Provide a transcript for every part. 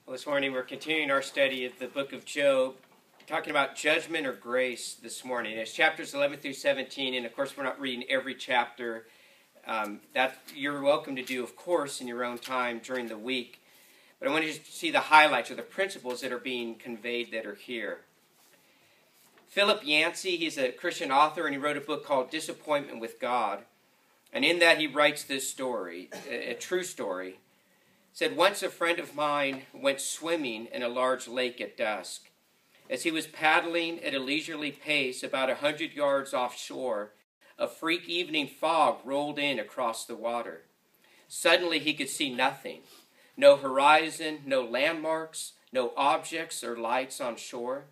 Well, this morning we're continuing our study of the book of Job, talking about judgment or grace this morning. It's chapters 11 through 17, and of course we're not reading every chapter. That you're welcome to do, of course, in your own time during the week. But I want you to see the highlights or the principles that are being conveyed that are here. Philip Yancey, he's a Christian author, and he wrote a book called Disappointment with God. And in that he writes this story, a true story. Said, once a friend of mine went swimming in a large lake at dusk. As he was paddling at a leisurely pace about 100 yards offshore, a freak evening fog rolled in across the water. Suddenly he could see nothing. No horizon, no landmarks, no objects or lights on shore.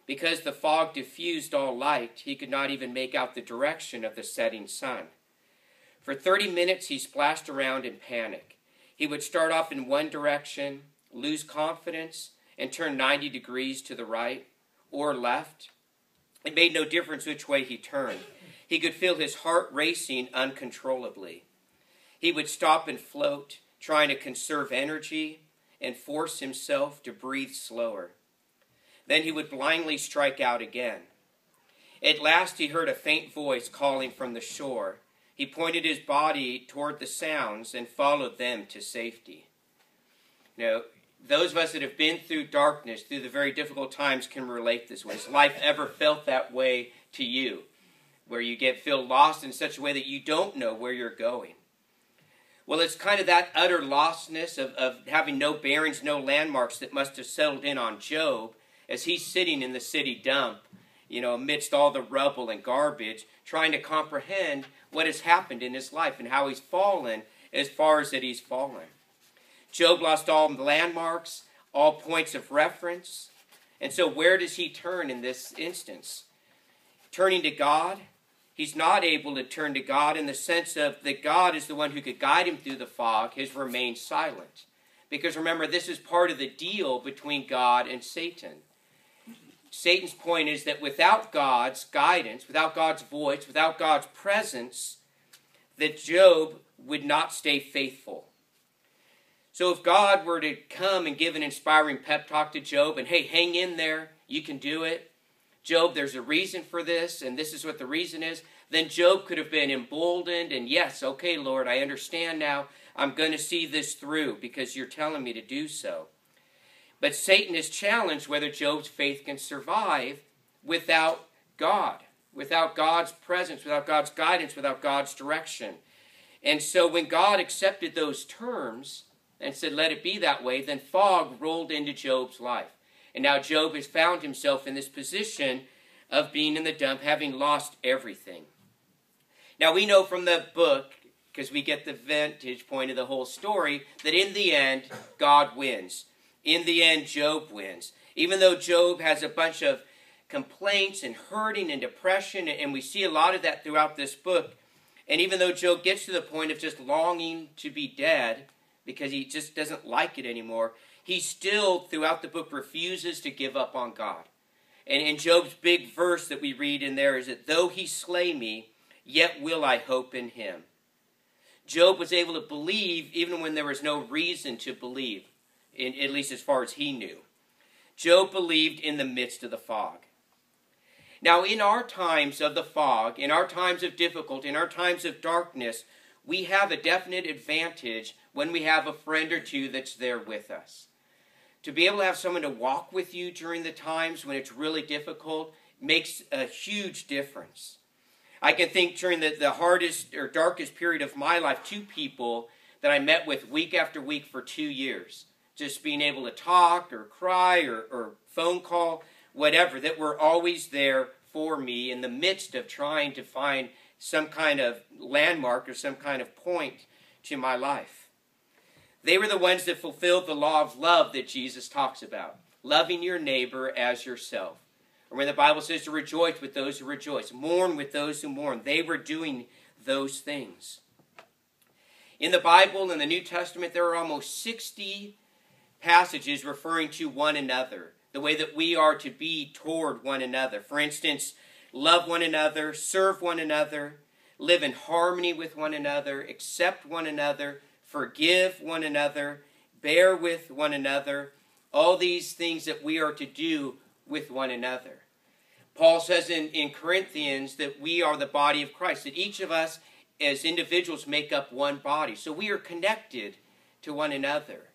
Because the fog diffused all light, he could not even make out the direction of the setting sun. For 30 minutes he splashed around in panic. He would start off in one direction, lose confidence, and turn 90 degrees to the right or left. It made no difference which way he turned. He could feel his heart racing uncontrollably. He would stop and float, trying to conserve energy and force himself to breathe slower. Then he would blindly strike out again. At last he heard a faint voice calling from the shore. He pointed his body toward the sounds and followed them to safety. Now, those of us that have been through darkness, through the very difficult times, can relate this way. Has life ever felt that way to you? Where you feel lost in such a way that you don't know where you're going? Well, it's kind of that utter lostness of having no bearings, no landmarks that must have settled in on Job as he's sitting in the city dump, amidst all the rubble and garbage, trying to comprehend what has happened in his life and how he's fallen as far as that he's fallen. Job lost all landmarks, all points of reference. And so where does he turn in this instance? Turning to God? He's not able to turn to God in the sense of that God is the one who could guide him through the fog, has remained silent. Because remember, this is part of the deal between God and Satan. Satan's point is that without God's guidance, without God's voice, without God's presence, that Job would not stay faithful. So if God were to come and give an inspiring pep talk to Job and, hey, hang in there, you can do it. Job, there's a reason for this, and this is what the reason is. Then Job could have been emboldened and, yes, okay, Lord, I understand now. I'm going to see this through because you're telling me to do so. But Satan is challenged whether Job's faith can survive without God, without God's presence, without God's guidance, without God's direction. And so when God accepted those terms and said, let it be that way, then fog rolled into Job's life. And now Job has found himself in this position of being in the dump, having lost everything. Now we know from the book, because we get the vantage point of the whole story, that in the end, God wins. In the end, Job wins. Even though Job has a bunch of complaints and hurting and depression, and we see a lot of that throughout this book, and even though Job gets to the point of just longing to be dead because he just doesn't like it anymore, he still, throughout the book, refuses to give up on God. And in Job's big verse that we read in there is that, though he slay me, yet will I hope in him. Job was able to believe even when there was no reason to believe. At least as far as he knew. Job believed in the midst of the fog. Now, in our times of the fog, in our times of difficulty, in our times of darkness, we have a definite advantage when we have a friend or two that's there with us. To be able to have someone to walk with you during the times when it's really difficult makes a huge difference. I can think during the hardest or darkest period of my life, two people that I met with week after week for 2 years. Just being able to talk or cry or phone call, whatever, that were always there for me in the midst of trying to find some kind of landmark or some kind of point to my life. They were the ones that fulfilled the law of love that Jesus talks about, loving your neighbor as yourself. Or when the Bible says to rejoice with those who rejoice, mourn with those who mourn, they were doing those things. In the Bible, in the New Testament, there are almost 60 passages referring to one another, the way that we are to be toward one another. For instance, love one another, serve one another, live in harmony with one another, accept one another, forgive one another, bear with one another, all these things that we are to do with one another. Paul says in Corinthians that we are the body of Christ, that each of us as individuals make up one body. So we are connected to one another,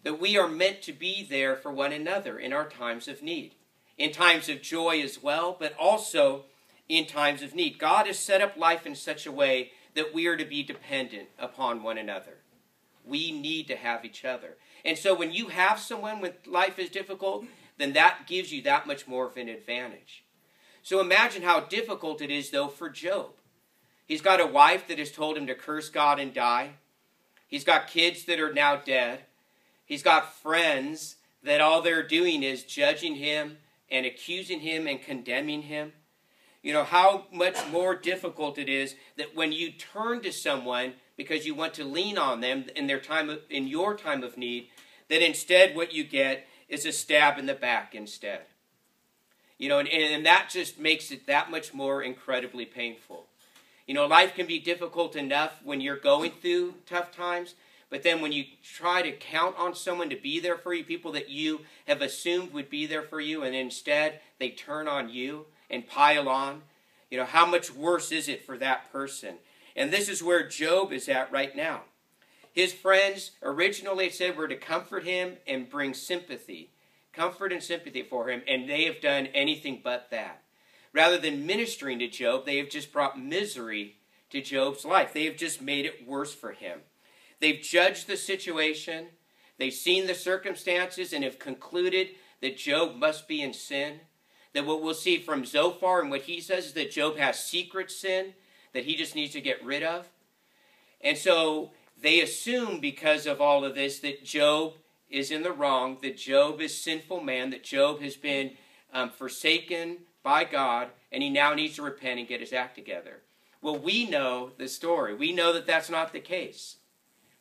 that we are meant to be there for one another in our times of need, in times of joy as well, but also in times of need. God has set up life in such a way that we are to be dependent upon one another. We need to have each other. And so when you have someone when life is difficult, then that gives you that much more of an advantage. So imagine how difficult it is, though, for Job. He's got a wife that has told him to curse God and die. He's got kids that are now dead. He's got friends that all they're doing is judging him and accusing him and condemning him. You know, how much more difficult it is that when you turn to someone because you want to lean on them in your time of need, that instead what you get is a stab in the back instead. You know, and that just makes it that much more incredibly painful. You know, life can be difficult enough when you're going through tough times, but then when you try to count on someone to be there for you, people that you have assumed would be there for you, and instead they turn on you and pile on, you know, how much worse is it for that person? And this is where Job is at right now. His friends originally said were to comfort him and bring sympathy, comfort and sympathy for him, and they have done anything but that. Rather than ministering to Job, they have just brought misery to Job's life. They have just made it worse for him. They've judged the situation, they've seen the circumstances, and have concluded that Job must be in sin. That what we'll see from Zophar and what he says is that Job has secret sin that he just needs to get rid of. And so they assume because of all of this that Job is in the wrong, that Job is sinful man, that Job has been forsaken by God, and he now needs to repent and get his act together. Well, we know the story. We know that that's not the case.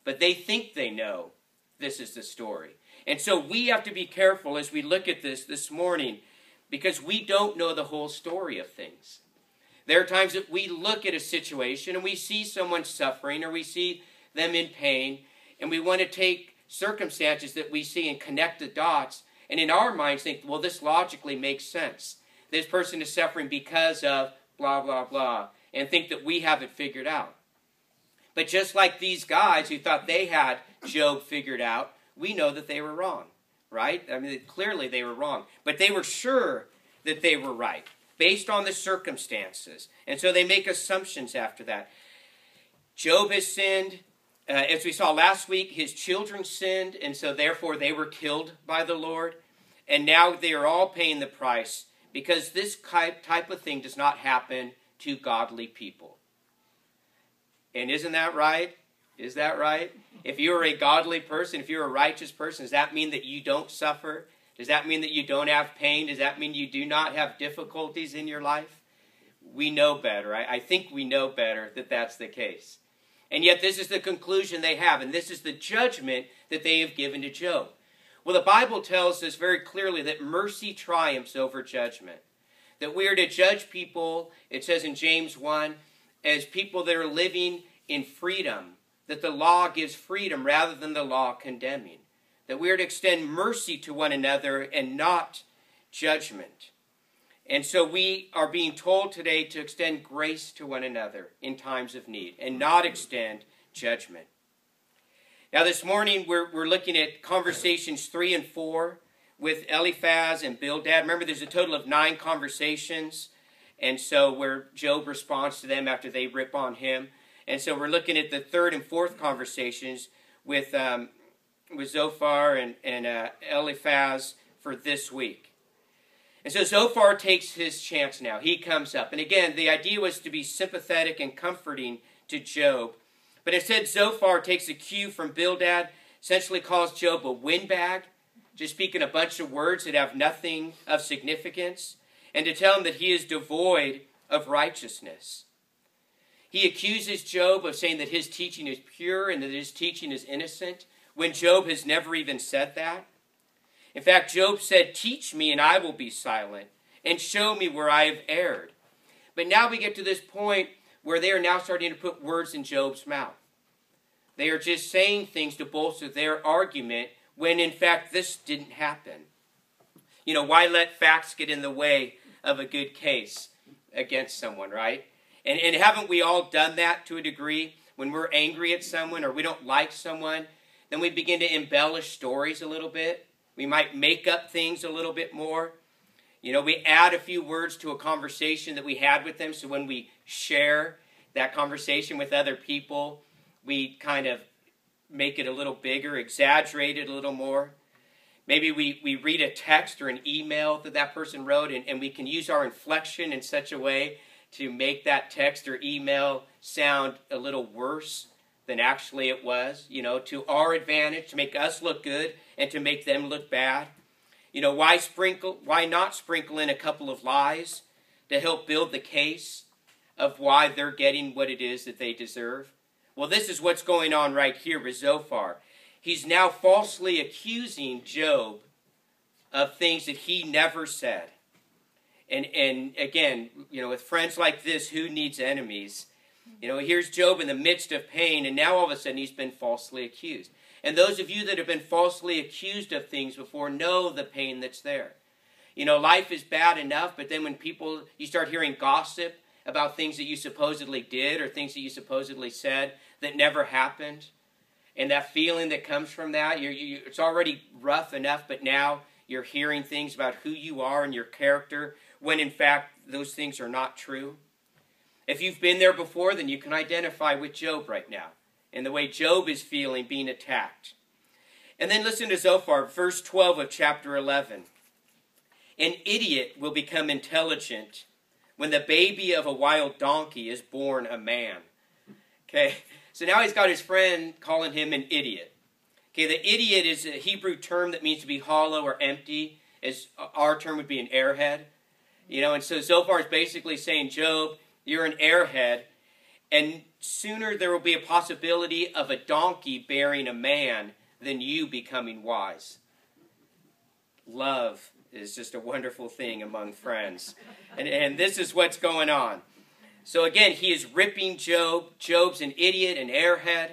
But they think they know this is the story. And so we have to be careful as we look at this morning, because we don't know the whole story of things. There are times that we look at a situation and we see someone suffering or we see them in pain, and we want to take circumstances that we see and connect the dots, and in our minds think, well, this logically makes sense. This person is suffering because of blah, blah, blah, and think that we have it figured out. But just like these guys who thought they had Job figured out, we know that they were wrong, right? I mean, clearly they were wrong. But they were sure that they were right, based on the circumstances. And so they make assumptions after that. Job has sinned. As we saw last week, his children sinned, and so therefore they were killed by the Lord. And now they are all paying the price, because this type of thing does not happen to godly people. And isn't that right? Is that right? If you're a godly person, if you're a righteous person, does that mean that you don't suffer? Does that mean that you don't have pain? Does that mean you do not have difficulties in your life? We know better. I think we know better that that's the case. And yet this is the conclusion they have, and this is the judgment that they have given to Job. Well, the Bible tells us very clearly that mercy triumphs over judgment. That we are to judge people, it says in James 1, as people that are living in freedom. That the law gives freedom rather than the law condemning. That we are to extend mercy to one another and not judgment. And so we are being told today to extend grace to one another in times of need and not extend judgment. Now this morning we're looking at conversations 3 and 4 with Eliphaz and Bildad. Remember, there's a total of 9 conversations, and so where Job responds to them after they rip on him. And so we're looking at the 3rd and 4th conversations with Zophar and Eliphaz for this week. And so Zophar takes his chance now. He comes up. And again, the idea was to be sympathetic and comforting to Job. But instead, Zophar takes a cue from Bildad, essentially calls Job a windbag, just speaking a bunch of words that have nothing of significance, and to tell him that he is devoid of righteousness. He accuses Job of saying that his teaching is pure and that his teaching is innocent, when Job has never even said that. In fact, Job said, "Teach me and I will be silent, and show me where I have erred." But now we get to this point where they are now starting to put words in Job's mouth. They are just saying things to bolster their argument when in fact this didn't happen? You know, why let facts get in the way of a good case against someone, right? And haven't we all done that to a degree? When we're angry at someone or we don't like someone, then we begin to embellish stories a little bit. We might make up things a little bit more. You know, we add a few words to a conversation that we had with them, so when we share that conversation with other people, we kind of make it a little bigger, exaggerate it a little more. Maybe we read a text or an email that that person wrote, and we can use our inflection in such a way to make that text or email sound a little worse than actually it was, you know, to our advantage, to make us look good and to make them look bad. You know, why not sprinkle in a couple of lies to help build the case of why they're getting what it is that they deserve? Well, this is what's going on right here with Zophar. He's now falsely accusing Job of things that he never said. And again, you know, with friends like this, who needs enemies? You know, here's Job in the midst of pain, and now all of a sudden he's been falsely accused. And those of you that have been falsely accused of things before know the pain that's there. You know, life is bad enough, but then when you start hearing gossip about things that you supposedly did or things that you supposedly said that never happened, and that feeling that comes from that, it's already rough enough, but now you're hearing things about who you are and your character, when in fact those things are not true. If you've been there before, then you can identify with Job right now and the way Job is feeling being attacked. And then listen to Zophar, verse 12 of chapter 11. An idiot will become intelligent when the baby of a wild donkey is born a man. Okay, so now he's got his friend calling him an idiot. Okay, the idiot is a Hebrew term that means to be hollow or empty, as our term would be an airhead. You know, and so Zophar is basically saying, Job, you're an airhead, and sooner there will be a possibility of a donkey bearing a man than you becoming wise. Love is just a wonderful thing among friends. And this is what's going on. So again, he is ripping Job. Job's an idiot, an airhead,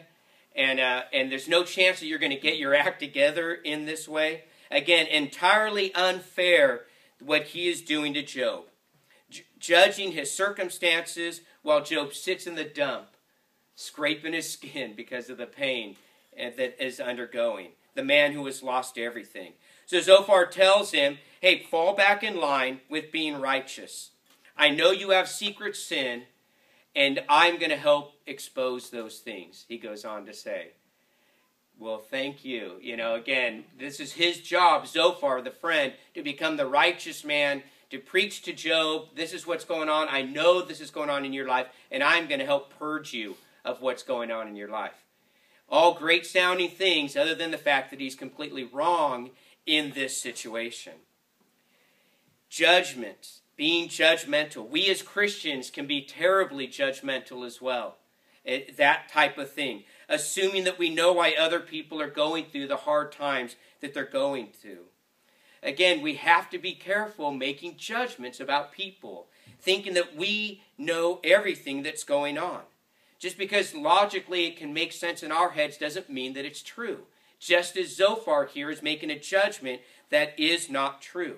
and there's no chance that you're going to get your act together in this way. Again, entirely unfair what he is doing to Job. Judging his circumstances while Job sits in the dump, scraping his skin because of the pain that is undergoing. The man who has lost everything. So Zophar tells him, hey, fall back in line with being righteous. I know you have secret sin, and I'm going to help expose those things, he goes on to say. Well, thank you. You know, again, this is his job, Zophar, the friend, to become the righteous man, to preach to Job. This is what's going on. I know this is going on in your life, and I'm going to help purge you of what's going on in your life. All great sounding things other than the fact that he's completely wrong in this situation. Judgment, being judgmental. We as Christians can be terribly judgmental as well. That type of thing. Assuming that we know why other people are going through the hard times that they're going through. Again, we have to be careful making judgments about people, thinking that we know everything that's going on. Just because logically it can make sense in our heads doesn't mean that it's true. Just as Zophar here is making a judgment that is not true.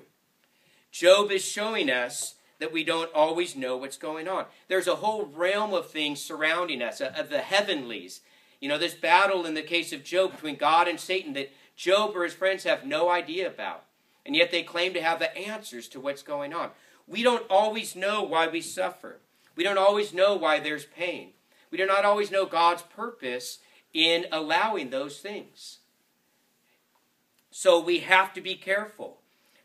Job is showing us that we don't always know what's going on. There's a whole realm of things surrounding us, of the heavenlies. You know, this battle in the case of Job between God and Satan that Job or his friends have no idea about. And yet they claim to have the answers to what's going on. We don't always know why we suffer. We don't always know why there's pain. We do not always know God's purpose in allowing those things. So we have to be careful.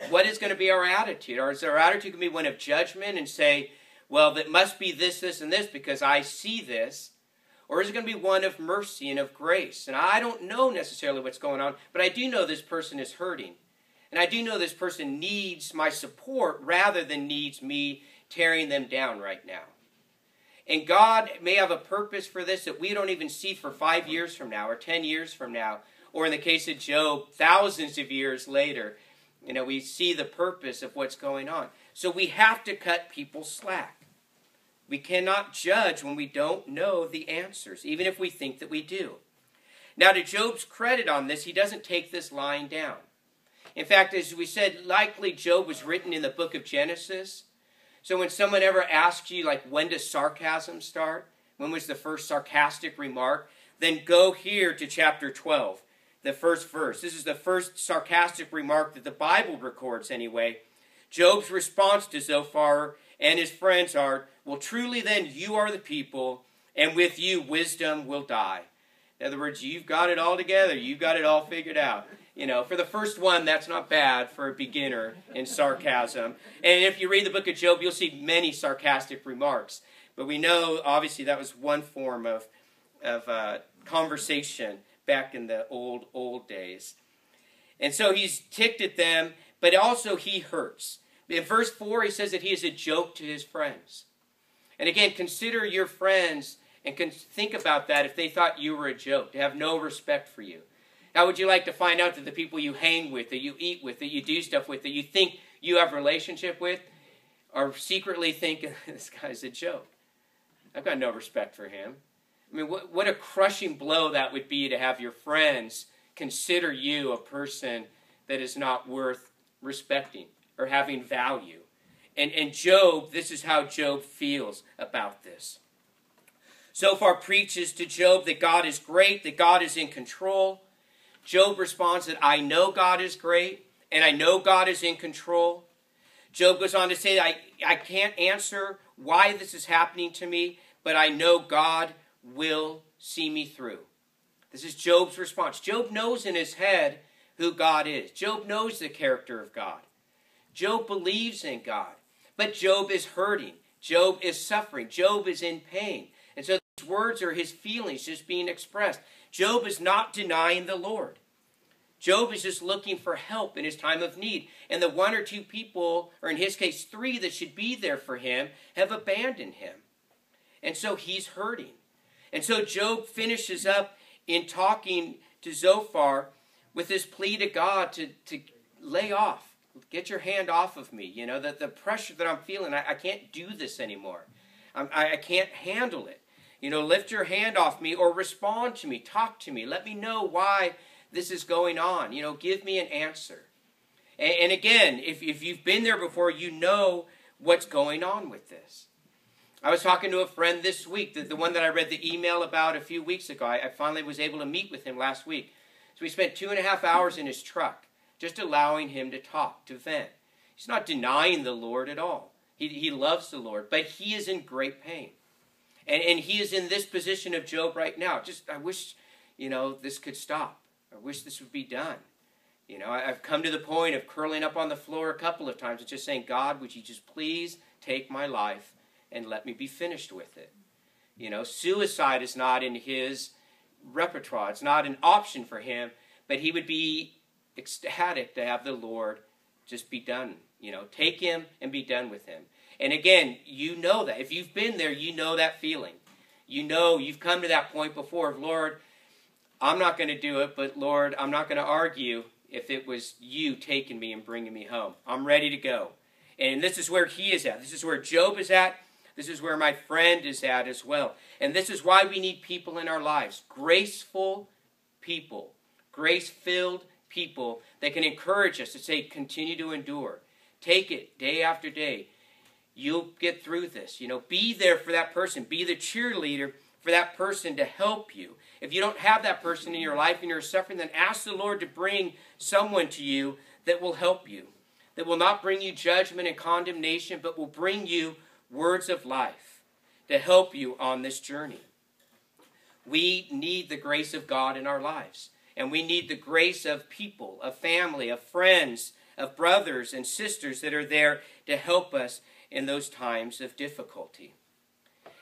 What is going to be our attitude? Or is our attitude going to be one of judgment and say, well, that must be this, this, and this because I see this? Or is it going to be one of mercy and of grace? And I don't know necessarily what's going on, but I do know this person is hurting. And I do know this person needs my support rather than needs me tearing them down right now. And God may have a purpose for this that we don't even see for 5 years from now or 10 years from now. Or in the case of Job, thousands of years later, you know, we see the purpose of what's going on. So we have to cut people slack. We cannot judge when we don't know the answers, even if we think that we do. Now, to Job's credit on this, he doesn't take this lying down. In fact, as we said, likely Job was written in the book of Genesis. So when someone ever asks you, like, when does sarcasm start? When was the first sarcastic remark? Then go here to chapter 12, the first verse. This is the first sarcastic remark that the Bible records anyway. Job's response to Zophar and his friends are, well, truly then you are the people, and with you wisdom will die. In other words, you've got it all together. You've got it all figured out. You know, for the first one, that's not bad for a beginner in sarcasm. And if you read the book of Job, you'll see many sarcastic remarks. But we know, obviously, that was one form of conversation back in the old days. And so he's ticked at them, but also he hurts. In verse 4, he says that he is a joke to his friends. And again, consider your friends and think about that if they thought you were a joke, to have no respect for you. How would you like to find out that the people you hang with, that you eat with, that you do stuff with, that you think you have a relationship with, are secretly thinking, this guy's a joke. I've got no respect for him. I mean, what a crushing blow that would be to have your friends consider you a person that is not worth respecting or having value. And Job, this is how Job feels about this. Zophar preaches to Job that God is great, that God is in control. Job responds that I know God is great, and I know God is in control. Job goes on to say, I can't answer why this is happening to me, but I know God will see me through. This is Job's response. Job knows in his head who God is. Job knows the character of God. Job believes in God. But Job is hurting. Job is suffering. Job is in pain. And so these words are his feelings just being expressed. Job is not denying the Lord. Job is just looking for help in his time of need. And the one or two people, or in his case 3 that should be there for him, have abandoned him. And so he's hurting. And so Job finishes up in talking to Zophar with this plea to God to lay off. Get your hand off of me. You know, that the pressure that I'm feeling, I can't do this anymore. I can't handle it. You know, lift your hand off me or respond to me. Talk to me. Let me know why this is going on. You know, give me an answer. And again, if you've been there before, you know what's going on with this. I was talking to a friend this week, the one that I read the email about a few weeks ago. I finally was able to meet with him last week. So we spent 2.5 hours in his truck, just allowing him to talk, to vent. He's not denying the Lord at all. He loves the Lord, but he is in great pain. And he is in this position of Job right now. I wish, you know, this could stop. I wish this would be done. You know, I've come to the point of curling up on the floor a couple of times and just saying, God, would you just please take my life and let me be finished with it? You know, suicide is not in his repertoire. It's not an option for him, but he would be ecstatic to have the Lord just be done. You know, take him and be done with him. And again, you know that. If you've been there, you know that feeling. You know, you've come to that point before of, Lord, I'm not going to do it, but Lord, I'm not going to argue if it was you taking me and bringing me home. I'm ready to go. And this is where he is at. This is where Job is at. This is where my friend is at as well. And this is why we need people in our lives. Graceful people. Grace-filled people that can encourage us to say, continue to endure. Take it day after day. You'll get through this. You know, be there for that person. Be the cheerleader for that person to help you. If you don't have that person in your life and you're suffering, then ask the Lord to bring someone to you that will help you. That will not bring you judgment and condemnation, but will bring you words of life to help you on this journey. We need the grace of God in our lives. And we need the grace of people, of family, of friends, of brothers and sisters that are there to help us in those times of difficulty.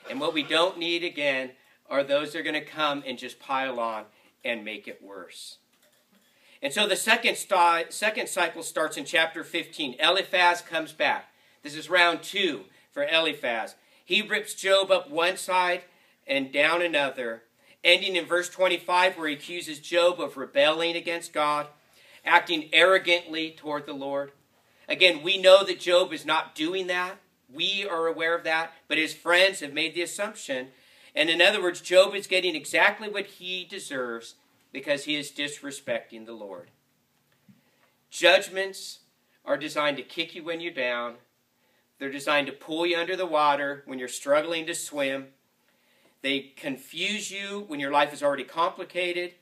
And what we don't need, again, are those that are going to come and just pile on and make it worse. And so the second cycle starts in chapter 15. Eliphaz comes back. This is round 2 for Eliphaz. He rips Job up one side and down another, ending in verse 25 where he accuses Job of rebelling against God, acting arrogantly toward the Lord. Again, we know that Job is not doing that. We are aware of that, but his friends have made the assumption. And in other words, Job is getting exactly what he deserves because he is disrespecting the Lord. Judgments are designed to kick you when you're down. They're designed to pull you under the water when you're struggling to swim. They confuse you when your life is already complicated.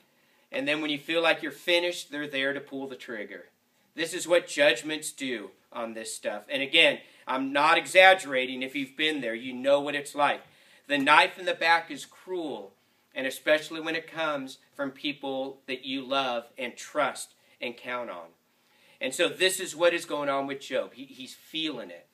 And then when you feel like you're finished, they're there to pull the trigger. This is what judgments do on this stuff. And again, I'm not exaggerating. If you've been there, you know what it's like. The knife in the back is cruel, and especially when it comes from people that you love and trust and count on. And so this is what is going on with Job. He's feeling it.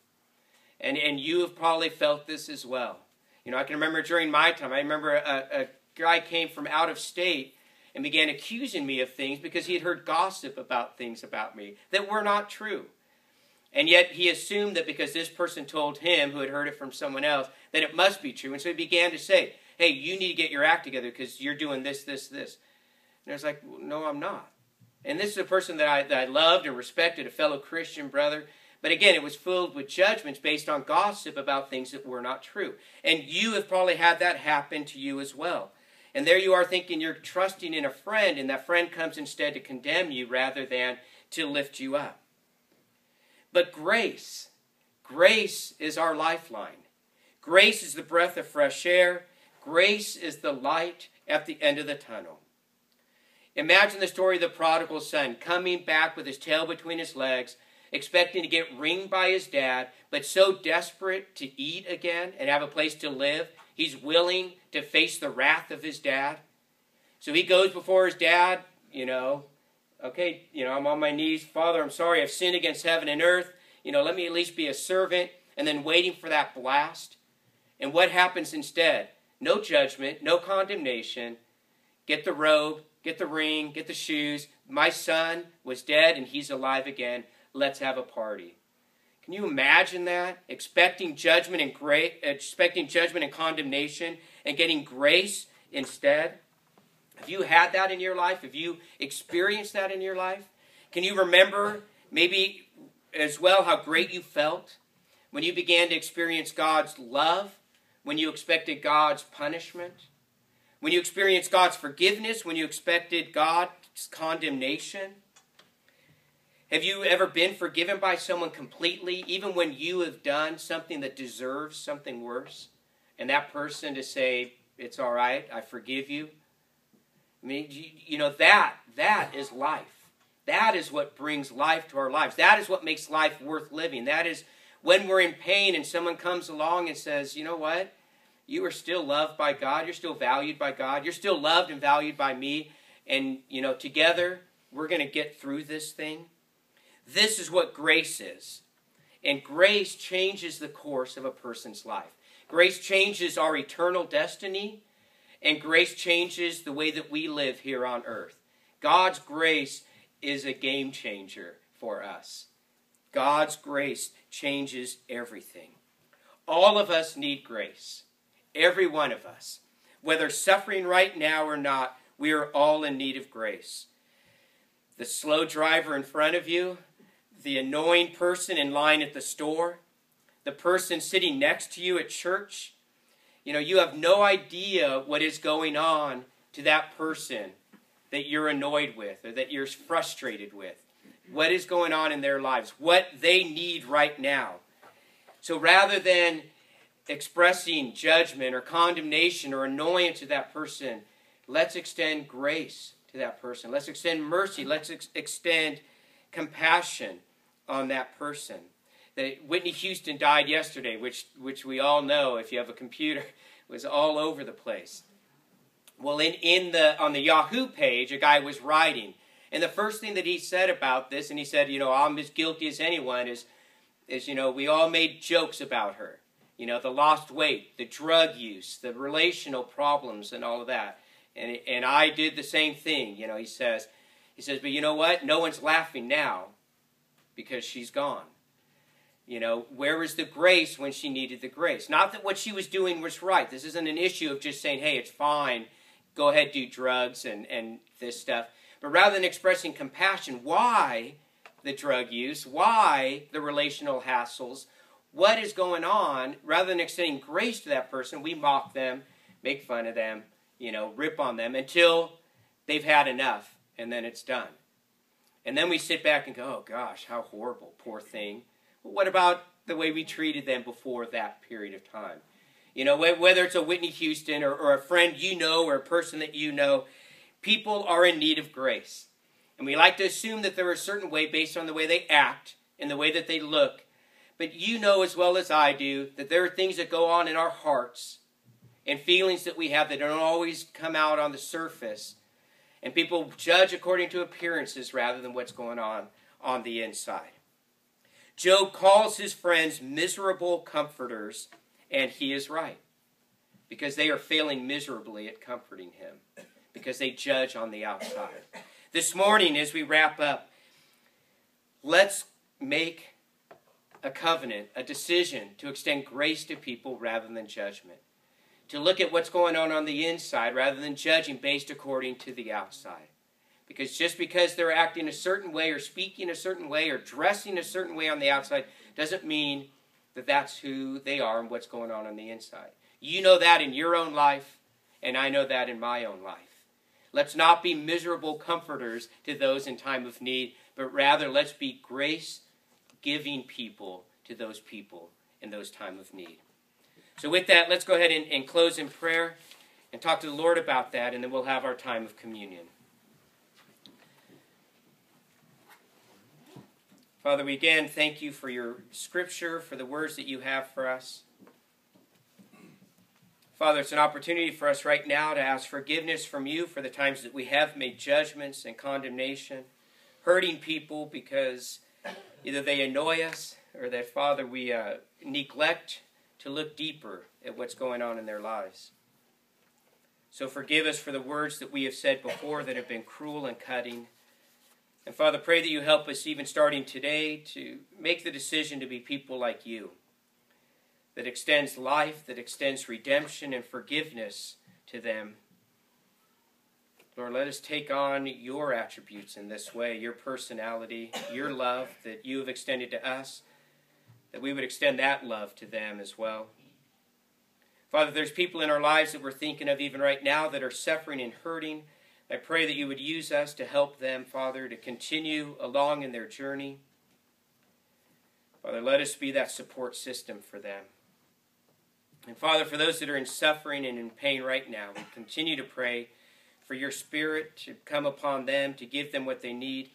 And you have probably felt this as well. You know, I can remember during my time, I remember a guy came from out of state and began accusing me of things because he had heard gossip about things about me that were not true. And yet he assumed that because this person told him, who had heard it from someone else, that it must be true. And so he began to say, hey, you need to get your act together because you're doing this, this, this. And I was like, well, no, I'm not. And this is a person that I loved and respected, a fellow Christian brother. But again, it was filled with judgments based on gossip about things that were not true. And you have probably had that happen to you as well. And there you are thinking you're trusting in a friend, and that friend comes instead to condemn you rather than to lift you up. But grace is our lifeline. Grace is the breath of fresh air. Grace is the light at the end of the tunnel. Imagine the story of the prodigal son coming back with his tail between his legs, expecting to get ringed by his dad, but so desperate to eat again and have a place to live, he's willing to face the wrath of his dad. So he goes before his dad, okay, I'm on my knees. Father, I'm sorry, I've sinned against heaven and earth. Let me at least be a servant. And then waiting for that blast. And what happens instead? No judgment, no condemnation. Get the robe, get the ring, get the shoes. My son was dead and he's alive again. Let's have a party. Can you imagine that? Expecting judgment and condemnation and getting grace instead? Have you had that in your life? Have you experienced that in your life? Can you remember maybe as well how great you felt when you began to experience God's love, when you expected God's punishment, when you experienced God's forgiveness, when you expected God's condemnation? Have you ever been forgiven by someone completely, even when you have done something that deserves something worse? And that person to say, it's all right, I forgive you. I mean, that is life. That is what brings life to our lives. That is what makes life worth living. That is when we're in pain and someone comes along and says, you know what? You are still loved by God. You're still valued by God. You're still loved and valued by me. And, together we're going to get through this thing. This is what grace is. And grace changes the course of a person's life. Grace changes our eternal destiny. And grace changes the way that we live here on earth. God's grace is a game changer for us. God's grace changes everything. All of us need grace. Every one of us. Whether suffering right now or not, we are all in need of grace. The slow driver in front of you, the annoying person in line at the store, the person sitting next to you at church. You have no idea what is going on to that person that you're annoyed with or that you're frustrated with. What is going on in their lives, what they need right now. So rather than expressing judgment or condemnation or annoyance to that person, let's extend grace to that person. Let's extend mercy. Let's extend compassion on that person. Whitney Houston died yesterday, which we all know, if you have a computer, was all over the place. Well, on the Yahoo page, a guy was writing, and the first thing that he said about this, and he said, I'm as guilty as anyone, is we all made jokes about her. The lost weight, the drug use, the relational problems, and all of that. And I did the same thing, he says, but you know what? No one's laughing now because she's gone. Where was the grace when she needed the grace? Not that what she was doing was right. This isn't an issue of just saying, hey, it's fine, go ahead, do drugs and this stuff. But rather than expressing compassion, why the drug use? Why the relational hassles? What is going on? Rather than extending grace to that person, we mock them, make fun of them, rip on them until they've had enough, and then it's done. And then we sit back and go, oh gosh, how horrible, poor thing. Well, what about the way we treated them before that period of time? You know, whether it's a Whitney Houston or a friend you know or a person that you know, people are in need of grace. And we like to assume that they're a certain way based on the way they act and the way that they look. But you know as well as I do that there are things that go on in our hearts and feelings that we have that don't always come out on the surface. And people judge according to appearances rather than what's going on the inside. Job calls his friends miserable comforters, and he is right. Because they are failing miserably at comforting him. Because they judge on the outside. This morning, as we wrap up, let's make a covenant, a decision to extend grace to people rather than judgment. To look at what's going on the inside rather than judging based according to the outside. Because just because they're acting a certain way or speaking a certain way or dressing a certain way on the outside doesn't mean that that's who they are and what's going on the inside. You know that in your own life, and I know that in my own life. Let's not be miserable comforters to those in time of need, but rather let's be grace-giving people to those people in those time of need. So with that, let's go ahead and close in prayer and talk to the Lord about that, and then we'll have our time of communion. Father, we again thank you for your scripture, for the words that you have for us. Father, it's an opportunity for us right now to ask forgiveness from you for the times that we have made judgments and condemnation, hurting people because either they annoy us or that, Father, we neglect to look deeper at what's going on in their lives. So forgive us for the words that we have said before that have been cruel and cutting. And Father, pray that you help us even starting today to make the decision to be people like you, that extends life, that extends redemption and forgiveness to them. Lord, let us take on your attributes in this way, your personality, your love that you have extended to us, that we would extend that love to them as well. Father, there's people in our lives that we're thinking of even right now that are suffering and hurting. I pray that you would use us to help them, Father, to continue along in their journey. Father, let us be that support system for them. And Father, for those that are in suffering and in pain right now, we continue to pray for your Spirit to come upon them, to give them what they need.